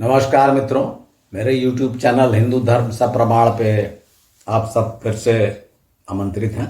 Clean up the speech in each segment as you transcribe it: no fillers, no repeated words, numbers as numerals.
नमस्कार मित्रों, मेरे YouTube चैनल हिंदू धर्म सप्रमाण पे आप सब फिर से आमंत्रित हैं।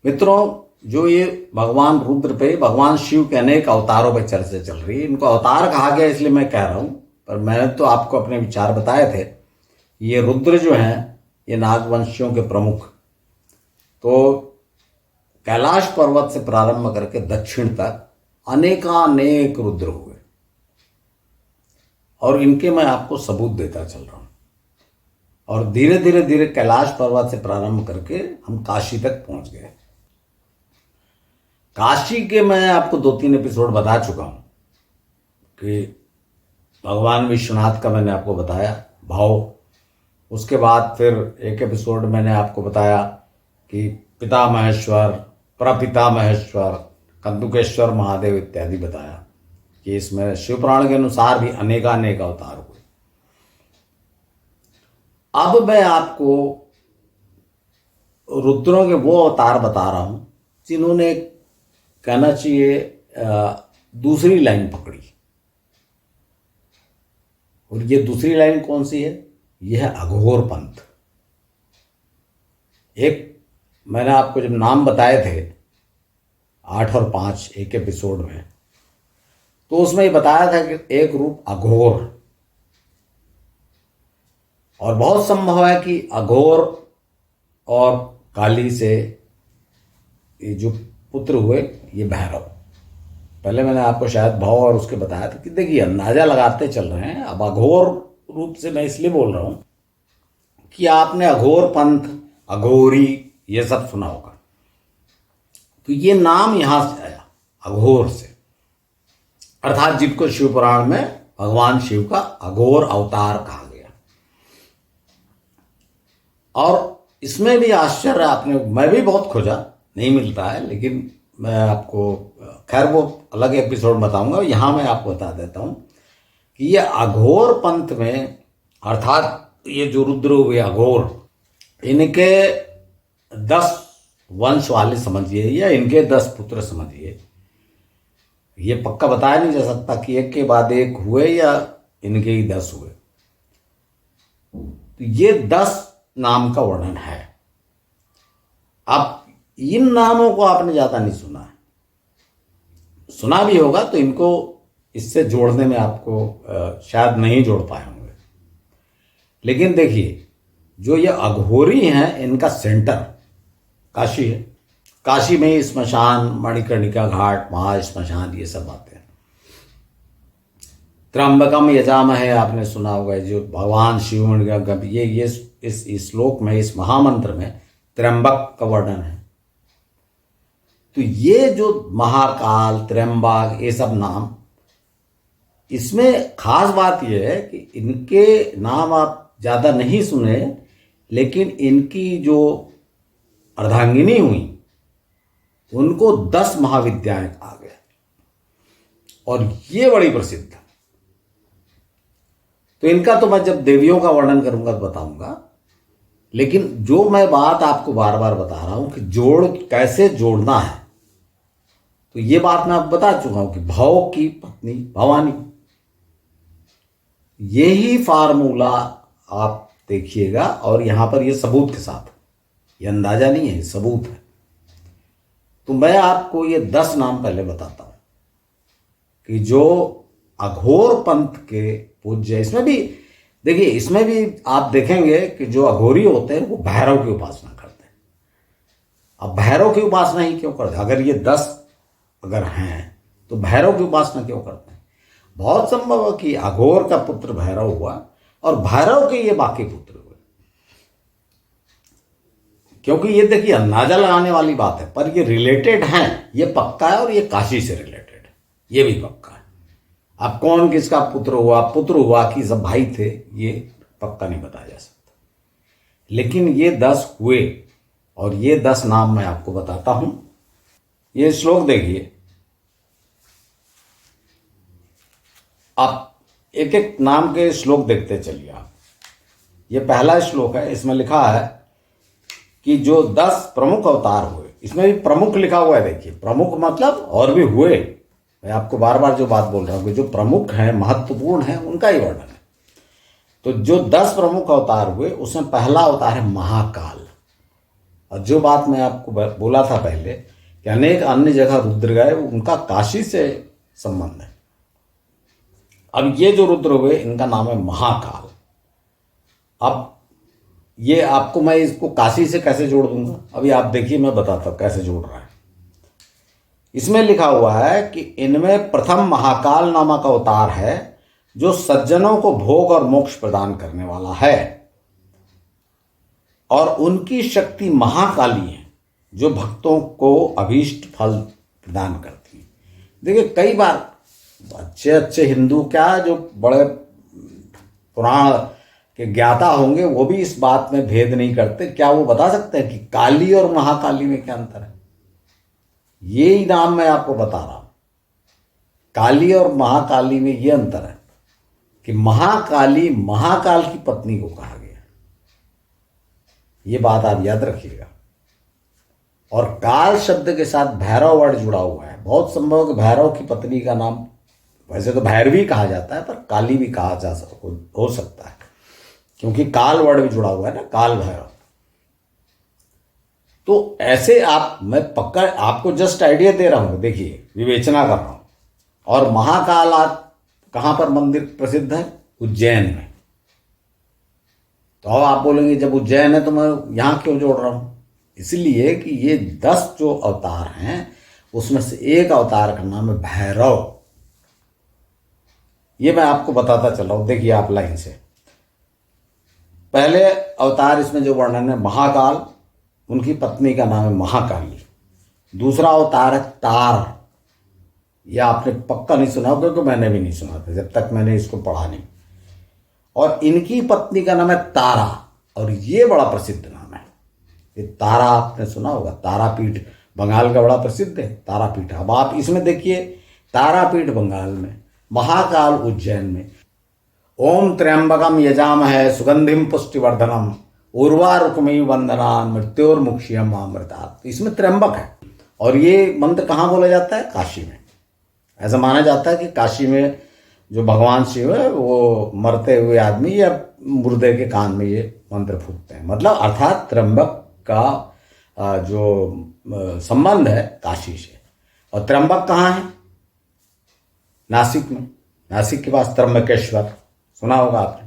मित्रों, जो ये भगवान रुद्र पे भगवान शिव के अनेक अवतारों पे चर्चा चल रही है, इनको अवतार कहा गया इसलिए मैं कह रहा हूँ, पर मैंने तो आपको अपने विचार बताए थे। ये रुद्र जो हैं ये नागवंशियों के प्रमुख, तो कैलाश पर्वत से प्रारंभ करके दक्षिण तक अनेकानेक रुद्र हुए और इनके मैं आपको सबूत देता चल रहा हूं। और धीरे धीरे धीरे कैलाश पर्वत से प्रारंभ करके हम काशी तक पहुंच गए। काशी के मैं आपको 2-3 एपिसोड बता चुका हूं कि भगवान विश्वनाथ का मैंने आपको बताया भाव। उसके बाद फिर एक एपिसोड मैंने आपको बताया कि पिता महेश्वर, प्रपिता महेश्वर, कंदुकेश्वर महादेव इत्यादि बताया कि इसमें शिवपुराण के अनुसार भी अनेकानेक अवतार हुए। अब मैं आपको रुद्रों के वो अवतार बता रहा हूं जिन्होंने कहना चाहिए दूसरी लाइन पकड़ी। और ये दूसरी लाइन कौन सी है? यह है अघोर पंथ। एक मैंने आपको जब नाम बताए थे 8 और 5 एक एपिसोड में, तो उसमें ये बताया था कि एक रूप अघोर, और बहुत संभव है कि अघोर और काली से ये जो पुत्र हुए ये भैरव। पहले मैंने आपको शायद भाव और उसके बताया था कि देखिए अंदाजा लगाते चल रहे हैं। अब अघोर रूप से मैं इसलिए बोल रहा हूं कि आपने अघोर पंथ, अघोरी ये सब सुना होगा, तो ये नाम यहां से आया अघोर से, अर्थात जिनको शिवपुराण में भगवान शिव का अघोर अवतार कहा गया। और इसमें भी आश्चर्य आपने, मैं भी बहुत खोजा, नहीं मिलता है, लेकिन मैं आपको खैर वो अलग एपिसोड बताऊंगा। यहां मैं आपको बता देता हूं कि ये अघोर पंथ में, अर्थात ये जो रुद्र हुए अघोर, इनके 10 वंश वाले समझिए या इनके 10 पुत्र समझिए। ये पक्का बताया नहीं जा सकता कि एक के बाद एक हुए या इनके ही 10 हुए। तो ये 10 नाम का वर्णन है। अब इन नामों को आपने ज्यादा नहीं सुना है, सुना भी होगा तो इनको इससे जोड़ने में आपको शायद नहीं जोड़ पाए होंगे। लेकिन देखिए, जो ये अघोरी हैं इनका सेंटर काशी है। काशी में ही स्मशान, मणिकर्णिका घाट, महाश्मशान ये सब आते हैं। त्र्यंबकम यजामहे आपने सुना होगा, जो भगवान शिव का ये इस श्लोक में, इस महामंत्र में त्र्यंबक का वर्णन है। तो ये जो महाकाल, त्र्यंबक, ये सब नाम, इसमें खास बात यह है कि इनके नाम आप ज्यादा नहीं सुने, लेकिन इनकी जो अर्धांगिनी हुई उनको 10 महाविद्याएं कहा गया, और ये बड़ी प्रसिद्ध। तो इनका तो मैं जब देवियों का वर्णन करूंगा तो बताऊंगा, लेकिन जो मैं बात आपको बार बार बता रहा हूं कि जोड़ कैसे जोड़ना है, तो ये बात मैं आपको बता चुका हूं कि भव की पत्नी भवानी, यही फार्मूला आप देखिएगा। और यहां पर ये सबूत के साथ, ये अंदाजा नहीं है, सबूत है। तो मैं आपको ये 10 नाम पहले बताता हूं कि जो अघोर पंथ के पूज्य, इसमें भी देखिए, इसमें भी आप देखेंगे कि जो अघोरी होते हैं वो भैरव की उपासना करते हैं। अब भैरव की उपासना ही क्यों करते हैं? अगर ये 10 अगर हैं तो भैरव की उपासना क्यों करते हैं? बहुत संभव है कि अघोर का पुत्र भैरव हुआ और भैरव के ये बाकी पुत्र हुए, क्योंकि ये देखिए अंदाजा लगाने वाली बात है, पर ये रिलेटेड हैं, ये पक्का है। और ये काशी से रिलेटेड है, ये भी पक्का है। अब कौन किसका पुत्र हुआ कि सब भाई थे, ये पक्का नहीं बताया जा सकता। लेकिन ये 10 हुए, और ये 10 नाम मैं आपको बताता हूं। ये श्लोक देखिए, आप एक एक नाम के श्लोक देखते चलिए आप। ये पहला श्लोक है, इसमें लिखा है कि जो 10 प्रमुख अवतार हुए, इसमें भी प्रमुख लिखा हुआ है। देखिए, प्रमुख मतलब और भी हुए, मैं आपको बार बार जो बात बोल रहा हूँ कि जो प्रमुख हैं, महत्वपूर्ण हैं, उनका ही वर्णन है। तो जो 10 प्रमुख अवतार हुए उसमें पहला अवतार है महाकाल। और जो बात मैं आपको बोला था पहले कि अनेक अन्य जगह रुद्र गए, उनका काशी से संबंध है। अब ये जो रुद्र हुए इनका नाम है महाकाल। अब ये आपको मैं इसको काशी से कैसे जोड़ दूंगा, अभी आप देखिए मैं बताता हूं कैसे जोड़ रहा है। इसमें लिखा हुआ है कि इनमें प्रथम महाकाल नामक अवतार है जो सज्जनों को भोग और मोक्ष प्रदान करने वाला है, और उनकी शक्ति महाकाली है जो भक्तों को अभीष्ट फल प्रदान करती है। देखिए कई बार अच्छे अच्छे हिंदू, क्या जो बड़े पुराण के ज्ञाता होंगे, वो भी इस बात में भेद नहीं करते। क्या वो बता सकते हैं कि काली और महाकाली में क्या अंतर है? ये ही नाम मैं आपको बता रहा हूं। काली और महाकाली में ये अंतर है कि महाकाली महाकाल की पत्नी को कहा गया, ये बात आप याद रखिएगा। और काल शब्द के साथ भैरव वर्ड जुड़ा हुआ है। बहुत संभव है कि भैरव की पत्नी का नाम, वैसे तो भैरवी कहा जाता है, पर काली भी कहा जा हो सकता है, क्योंकि काल वर्ड भी जुड़ा हुआ है ना, काल भैरव। तो ऐसे मैं पक्का आपको जस्ट आइडिया दे रहा हूं, देखिए विवेचना कर रहा हूं। और महाकाल आप कहां पर मंदिर प्रसिद्ध है? उज्जैन में। तो अब आप बोलेंगे जब उज्जैन है तो मैं यहां क्यों जोड़ रहा हूं? इसलिए कि ये 10 जो अवतार हैं उसमें से एक अवतार का नाम है भैरव। ये मैं आपको बताता चल रहा हूं, देखिए आप लाइन से। पहले अवतार इसमें जो वर्णन है महाकाल, उनकी पत्नी का नाम है महाकाली। दूसरा अवतार है तार, यह आपने पक्का नहीं सुना होगा, क्योंकि मैंने भी नहीं सुना था जब तक मैंने इसको पढ़ा नहीं। और इनकी पत्नी का नाम है तारा, और ये बड़ा प्रसिद्ध नाम है। ये तारा आपने सुना होगा, तारापीठ बंगाल का बड़ा प्रसिद्ध है तारापीठ। अब आप इसमें देखिए, तारापीठ बंगाल में, महाकाल उज्जैन में। ओम त्र्यंबकम यजामहे सुगंधिम पुष्टिवर्धनम उर्वारुकमिव वंदनान मृत्योर्मुक्षीयम अमृतात्। इसमें त्र्यंबक है, और ये मंत्र कहाँ बोला जाता है? काशी में। ऐसा माना जाता है कि काशी में जो भगवान शिव है वो मरते हुए आदमी या मुर्दे के कान में ये मंत्र फूकते हैं। मतलब अर्थात त्र्यंबक का जो संबंध है काशी से। और त्र्यंबक कहाँ है? नासिक में। नासिक के पास त्र्यंबकेश्वर सुना होगा आपने।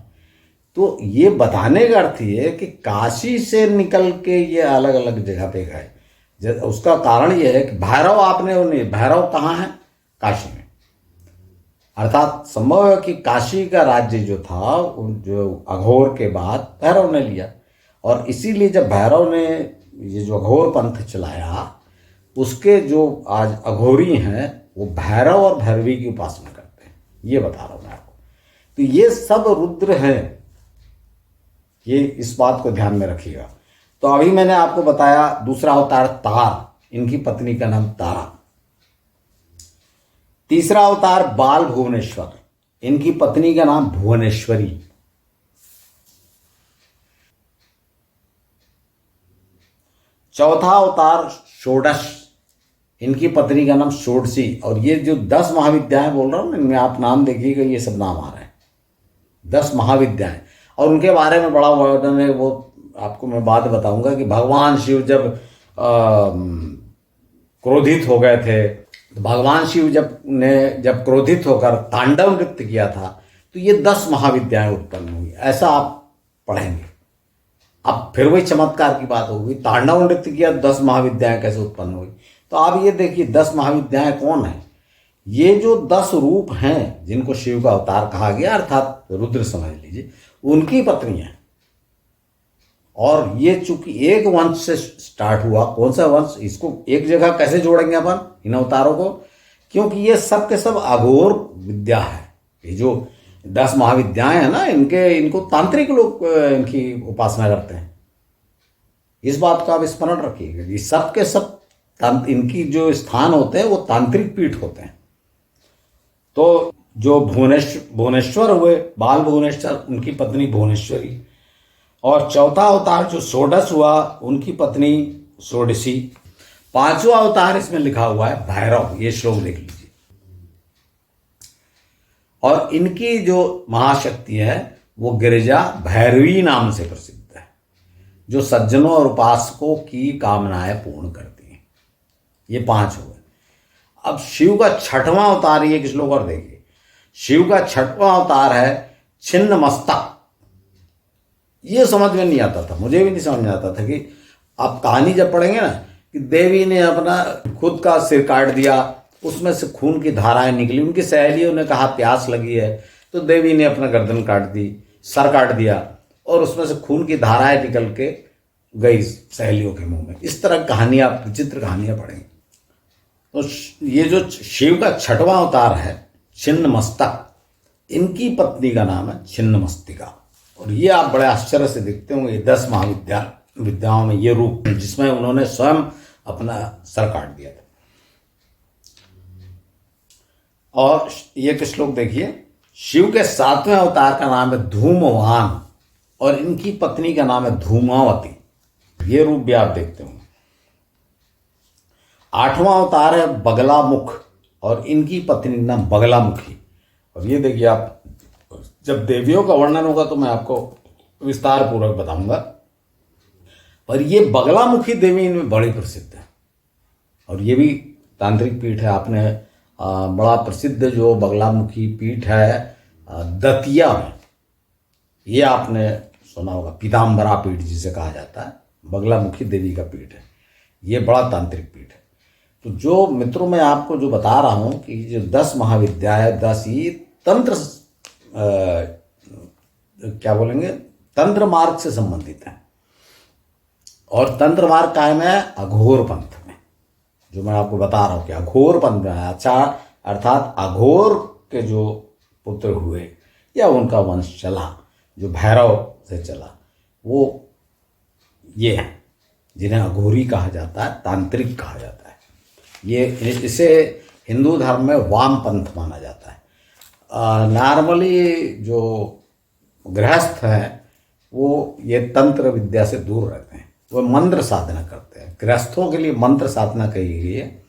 तो ये बताने का अर्थ ये कि काशी से निकल के ये अलग अलग जगह पे गए। उसका कारण ये है कि भैरव आपने उन्हें, भैरव कहाँ है? काशी में। अर्थात संभव है कि काशी का राज्य जो था, जो अघोर के बाद भैरव ने लिया, और इसीलिए जब भैरव ने ये जो अघोर पंथ चलाया, उसके जो आज अघोरी हैं वो भैरव और भैरवी की उपासना करते हैं। ये बता रहा हूं मैं आपको। तो ये सब रुद्र हैं, ये इस बात को ध्यान में रखिएगा। तो अभी मैंने आपको बताया दूसरा अवतार तार, इनकी पत्नी का नाम तारा। तीसरा अवतार बाल भुवनेश्वर, इनकी पत्नी का नाम भुवनेश्वरी। चौथा अवतार षोडश, इनकी पत्नी का नाम षोडशी। और ये जो 10 महाविद्याएं बोल रहा हूं, इनमें आप नाम देखिएगा, ये सब नाम आ रहे हैं 10 महाविद्याएं। और उनके बारे में बड़ा वर्णन है, वो आपको मैं बात बताऊंगा कि भगवान शिव जब क्रोधित हो गए थे, तो भगवान शिव जब क्रोधित होकर तांडव नृत्य किया था, तो ये 10 महाविद्याएं उत्पन्न हुई। ऐसा आप पढ़ेंगे। अब फिर वही चमत्कार की बात होगी, तांडव नृत्य किया, 10 महाविद्याएं कैसे उत्पन्न हुई? तो आप ये देखिए 10 महाविद्याएं कौन है? ये जो 10 रूप हैं जिनको शिव का अवतार कहा गया, अर्थात रुद्र समझ लीजिए, उनकी पत्नी है। और ये चूंकि एक वंश से स्टार्ट हुआ, कौन सा वंश, इसको एक जगह कैसे जोड़ेंगे अपन इन अवतारों को? क्योंकि ये सब के सब अघोर विद्या है। ये जो 10 महाविद्याएं हैं ना, इनको तांत्रिक लोग इनकी उपासना करते हैं। इस बात का आप स्मरण रखिएगा। ये सब के सब इनकी जो स्थान होते हैं वो तांत्रिक पीठ होते हैं। तो जो भुवनेश्वर हुए, बाल भुवनेश्वर, उनकी पत्नी भुवनेश्वरी। और चौथा अवतार जो षोडश हुआ, उनकी पत्नी षोडशी। 5वां अवतार इसमें लिखा हुआ है भैरव। ये श्लोक देख लीजिए, और इनकी जो महाशक्ति है वो गिरिजा भैरवी नाम से प्रसिद्ध है, जो सज्जनों और उपासकों की कामनाएं पूर्ण करती हैं। ये 5 हो गए। अब शिव का 6वां अवतार, ये एक श्लोक और देखिए। शिव का 6वां अवतार है छिन्न मस्तक। ये समझ में नहीं आता था, मुझे भी नहीं समझ में आता था कि आप कहानी जब पढ़ेंगे ना कि देवी ने अपना खुद का सिर काट दिया, उसमें से खून की धाराएं निकली, उनकी सहेलियों ने कहा प्यास लगी है, तो देवी ने अपना गर्दन काट दी, सर काट दिया और उसमें से खून की धाराएं निकल के गई सहेलियों के मुंह में। इस तरह कहानियां, विचित्र कहानियां पढ़ेंगे। तो ये जो शिव का 6वां अवतार है छिन्न मस्तक, इनकी पत्नी का नाम है छिन्न मस्तिका। और ये आप बड़े आश्चर्य से देखते होंगे 10 विद्याओं में ये रूप, जिसमें उन्होंने स्वयं अपना सर काट दिया था। और ये एक श्लोक देखिए। शिव के 7वें अवतार का नाम है धूमवान और इनकी पत्नी का नाम है धूमावती। ये रूप भी आप देखते होंगे। 8वां अवतार है बगलामुख और इनकी पत्नी नाम बगलामुखी। और ये देखिए, आप जब देवियों का वर्णन होगा तो मैं आपको विस्तार पूर्वक बताऊंगा। और ये बगलामुखी देवी इनमें बड़ी प्रसिद्ध है और ये भी तांत्रिक पीठ है। आपने बड़ा प्रसिद्ध जो बगलामुखी पीठ है दतिया में, ये आपने सुना होगा, पीताम्बरा पीठ जिसे कहा जाता है, बगलामुखी देवी का पीठ है। ये बड़ा तांत्रिक पीठ है। तो जो मित्रों मैं आपको जो बता रहा हूँ कि जो 10 महाविद्या है, 10 ये तंत्र क्या बोलेंगे, तंत्र मार्ग से संबंधित है। और तंत्र मार्ग कायम है अघोर पंथ में, जो मैं आपको बता रहा हूँ कि अघोर पंथ में है। अच्छा, अर्थात अघोर के जो पुत्र हुए या उनका वंश चला, जो भैरव से चला, वो ये है जिन्हें अघोरी कहा जाता है, तांत्रिक कहा जाता है। ये इसे हिंदू धर्म में वाम पंथ माना जाता है। नॉर्मली जो गृहस्थ हैं वो ये तंत्र विद्या से दूर रहते हैं, वो मंत्र साधना करते हैं। गृहस्थों के लिए मंत्र साधना कही गई है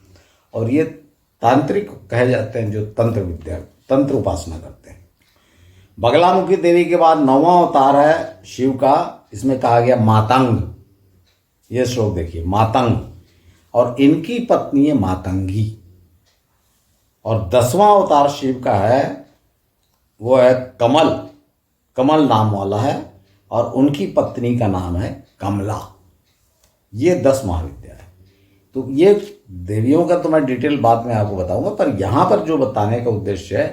और ये तांत्रिक कहे जाते हैं जो तंत्र विद्या, तंत्र उपासना करते हैं। बगलामुखी देवी के बाद 9वां अवतार है शिव का, इसमें कहा गया मातंग। ये श्लोक देखिए, मातंग और इनकी पत्नी है मातंगी। और 10वां अवतार शिव का है वो है कमल, कमल नाम वाला है और उनकी पत्नी का नाम है कमला। ये 10 महाविद्या है। तो ये देवियों का तो मैं डिटेल बाद में आपको बताऊंगा, पर यहाँ पर जो बताने का उद्देश्य है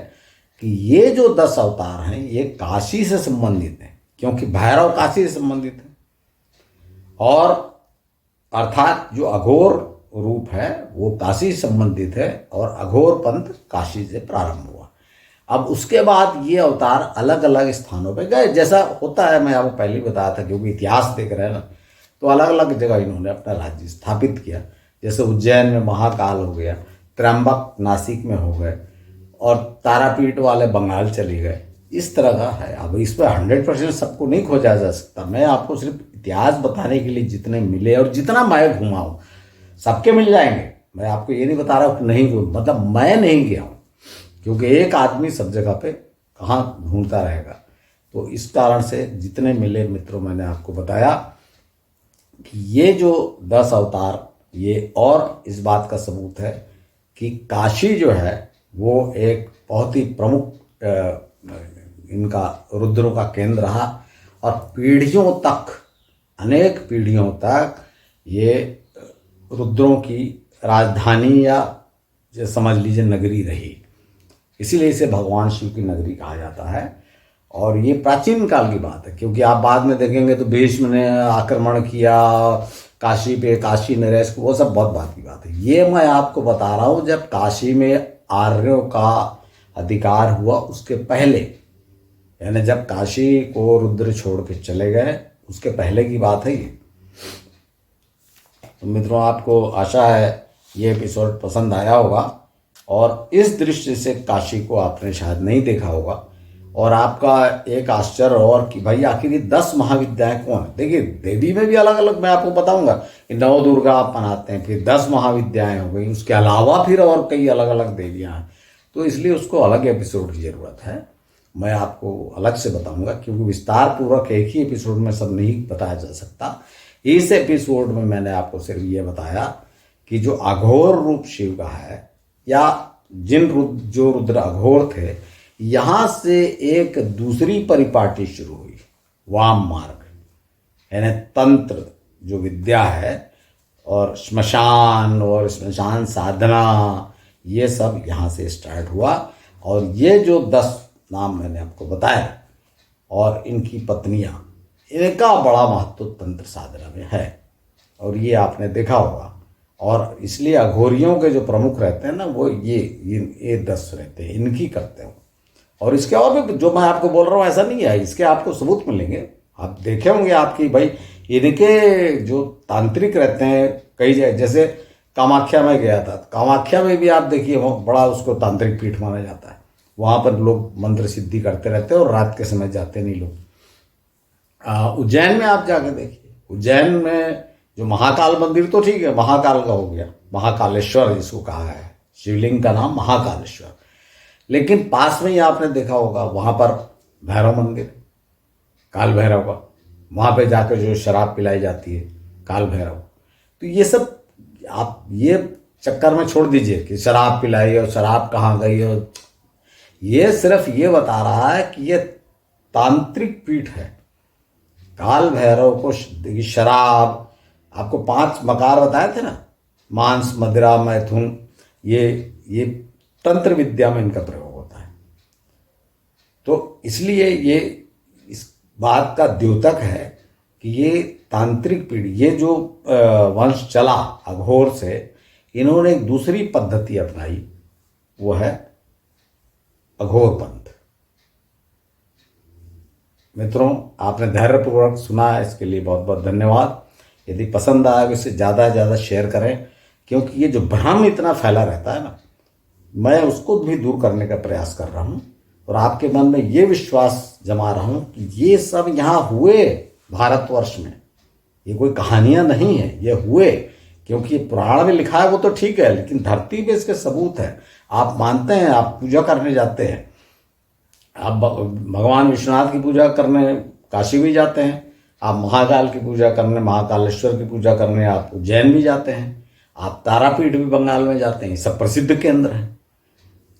कि ये जो 10 अवतार हैं ये काशी से संबंधित हैं, क्योंकि भैरव काशी से संबंधित है। और अर्थात जो अघोर रूप है वो काशी से संबंधित है और अघोर पंथ काशी से प्रारंभ हुआ। अब उसके बाद ये अवतार अलग अलग स्थानों पे गए, जैसा होता है, मैं आपको पहले ही बताया था, क्योंकि इतिहास देख रहे हैं ना, तो अलग अलग जगह इन्होंने अपना राज्य स्थापित किया। जैसे उज्जैन में महाकाल हो गया, त्र्यंबक नासिक में हो गए और तारापीठ वाले बंगाल चले गए। इस तरह का है। अब इस पर 100% सबको नहीं खोजा जा सकता। मैं आपको सिर्फ इतिहास बताने के लिए जितने मिले और जितना मैं घुमा हूँ, सबके मिल जाएंगे। मैं आपको ये नहीं बता रहा हूँ कि नहीं, मतलब मैं नहीं गया हूँ, क्योंकि एक आदमी सब जगह पे कहाँ ढूंढता रहेगा। तो इस कारण से जितने मिले मित्रों मैंने आपको बताया कि ये जो 10 अवतार, ये और इस बात का सबूत है कि काशी जो है वो एक बहुत ही प्रमुख इनका रुद्रों का केंद्र रहा और पीढ़ियों तक, अनेक पीढ़ियों तक ये रुद्रों की राजधानी या समझ लीजिए नगरी रही। इसीलिए इसे भगवान शिव की नगरी कहा जाता है। और ये प्राचीन काल की बात है, क्योंकि आप बाद में देखेंगे तो भीष्म ने आक्रमण किया काशी पे, काशी नरेश को, वो सब बहुत बात की बात है। ये मैं आपको बता रहा हूँ जब काशी में आर्यों का अधिकार हुआ उसके पहले, यानी जब काशी को रुद्र छोड़ के चले गए उसके पहले की बात है ये। तो मित्रों, आपको आशा है ये एपिसोड पसंद आया होगा और इस दृष्टि से काशी को आपने शायद नहीं देखा होगा। और आपका एक आश्चर्य और कि भाई आखिर ये 10 महाविद्याएं कौन है। देखिए, देवी में भी अलग अलग मैं आपको बताऊंगा कि नव दुर्गा आप मनाते हैं, फिर 10 महाविद्याएं हो गई, उसके अलावा फिर और कई अलग अलग देवियां हैं। तो इसलिए उसको अलग एपिसोड की ज़रूरत है। मैं आपको अलग से बताऊंगा, क्योंकि विस्तार पूर्वक एक ही एपिसोड में सब नहीं बताया जा सकता। इस एपिसोड में मैंने आपको सिर्फ ये बताया कि जो अघोर रूप शिव का है, या जो रुद्र अघोर थे, यहाँ से एक दूसरी परिपाटी शुरू हुई, वाम मार्ग, यानी तंत्र जो विद्या है, और श्मशान साधना, ये सब यहाँ से स्टार्ट हुआ। और ये जो 10 नाम मैंने आपको बताया और इनकी पत्नियां, इनका बड़ा महत्व तंत्र साधना में है, और ये आपने देखा होगा। और इसलिए अघोरियों के जो प्रमुख रहते हैं ना, वो ये 10 रहते हैं, इनकी करते हैं। और इसके और भी जो मैं आपको बोल रहा हूँ ऐसा नहीं है, इसके आपको सबूत मिलेंगे, आप देखे होंगे आपकी भाई। इनके जो तांत्रिक रहते हैं कई जगह, जैसे कामाख्या में गया था, कामाख्या में भी आप देखिए वहाँ बड़ा उसको तांत्रिक पीठ माना जाता है। वहाँ पर लोग मंत्र सिद्धि करते रहते हैं और रात के समय जाते नहीं लोग। उज्जैन में आप जाके देखिए, उज्जैन में जो महाकाल मंदिर, तो ठीक है महाकाल का हो गया, महाकालेश्वर जिसको कहा है, शिवलिंग का नाम महाकालेश्वर। लेकिन पास में ही आपने देखा होगा वहाँ पर भैरव मंदिर, काल भैरव का, वहाँ पे जाकर जो शराब पिलाई जाती है, काल भैरव। तो ये सब आप ये चक्कर में छोड़ दीजिए कि शराब पिलाई और शराब कहाँ गई, और ये सिर्फ ये बता रहा है कि ये तांत्रिक पीठ है। काल भैरव को शराब, आपको 5 मकार बताए थे ना, मांस, मदिरा, मैथुन, ये तंत्र विद्या में इनका प्रयोग होता है। तो इसलिए ये इस बात का द्योतक है कि ये तांत्रिक पीढ़ी, ये जो वंश चला अघोर से, इन्होंने एक दूसरी पद्धति अपनाई, वो है अघोर पंथ। मित्रों, आपने धैर्यपूर्वक सुना है, इसके लिए बहुत बहुत धन्यवाद। यदि पसंद आया तो इसे ज़्यादा से ज़्यादा शेयर करें, क्योंकि ये जो भ्रम इतना फैला रहता है ना, मैं उसको भी दूर करने का प्रयास कर रहा हूँ, और आपके मन में ये विश्वास जमा रहा हूँ कि ये सब यहाँ हुए भारतवर्ष में, ये कोई कहानियाँ नहीं है, ये हुए। क्योंकि ये पुराण में लिखा है वो तो ठीक है, लेकिन धरती पे इसके सबूत है। आप मानते हैं, आप पूजा करने जाते हैं, आप भगवान विश्वनाथ की पूजा करने काशी भी जाते हैं, आप महाकाल की पूजा करने, महाकालेश्वर की पूजा करने आप उज्जैन भी जाते हैं, आप तारापीठ भी बंगाल में जाते हैं, सब प्रसिद्ध केंद्र हैं।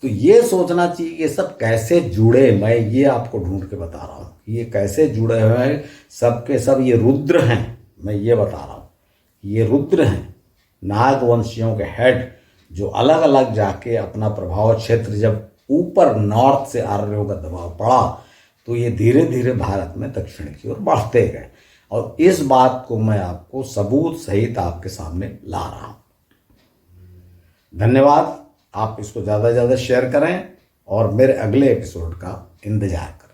तो ये सोचना चाहिए ये सब कैसे जुड़े, मैं ये आपको ढूंढ के बता रहा हूँ कि ये कैसे जुड़े हुए हैं, सब के सब ये रुद्र हैं। मैं ये बता रहा हूँ ये रुद्र हैं, नागवंशियों के हेड, जो अलग अलग जाके अपना प्रभाव क्षेत्र, जब ऊपर नॉर्थ से आर्यों का दबाव पड़ा, तो ये धीरे धीरे भारत में दक्षिण की ओर बढ़ते गए। और इस बात को मैं आपको सबूत सहित आपके सामने ला रहा हूँ। धन्यवाद। आप इसको ज़्यादा से ज़्यादा शेयर करें और मेरे अगले एपिसोड का इंतजार करें।